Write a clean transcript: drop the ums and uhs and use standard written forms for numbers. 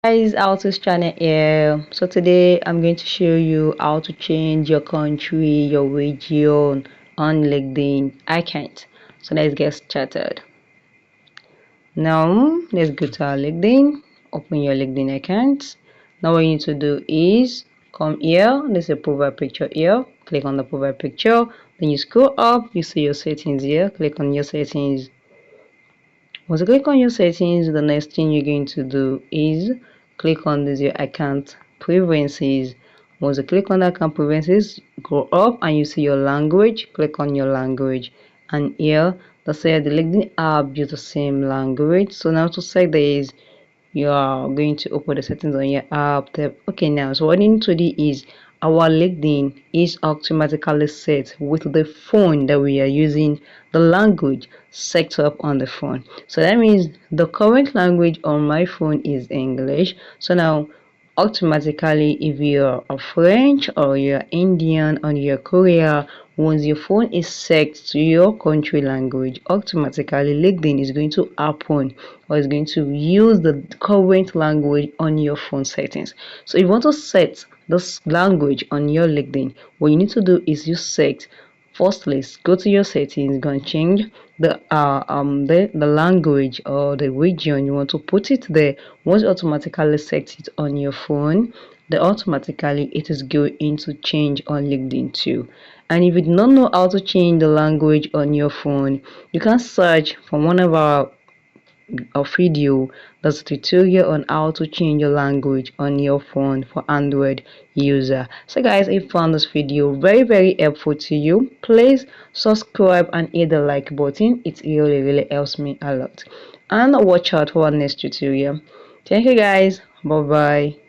Guys, Altus channel here. So today I'm going to show you how to change your country, your region on LinkedIn. I can't. So let's get started. Now let's go to our LinkedIn. Open your LinkedIn account. Now what you need to do is come here. There's a profile picture here. Click on the profile picture. Then you scroll up. You see your settings here. Click on your settings. Once you click on your settings, the next thing you're going to do is click on this your account preferences. Once you click on the account preferences, go up and you see your language. Click on your language, and here they say the LinkedIn app use the same language. So now to set this, you are going to open the settings on your app. Okay, now so what you need to do is our LinkedIn is automatically set with the phone that we are using, the language set up on the phone. So that means the current language on my phone is English. So now automatically, if you're a French or you're Indian or you're Korea, once your phone is set to your country language, automatically LinkedIn is going to happen or is going to use the current language on your phone settings. So if you want to set this language on your LinkedIn, what you need to do is you set. Firstly, go to your settings, go and change the language or the region you want to put it there. Once you automatically set it on your phone, then automatically it is going to change on LinkedIn too. And if you do not know how to change the language on your phone, you can search for one of our a video that's a tutorial on how to change your language on your phone for Android user. So guys, if you found this video very helpful to you, please subscribe and hit the like button. It really helps me a lot. And watch out for our next tutorial. Thank you guys. Bye bye.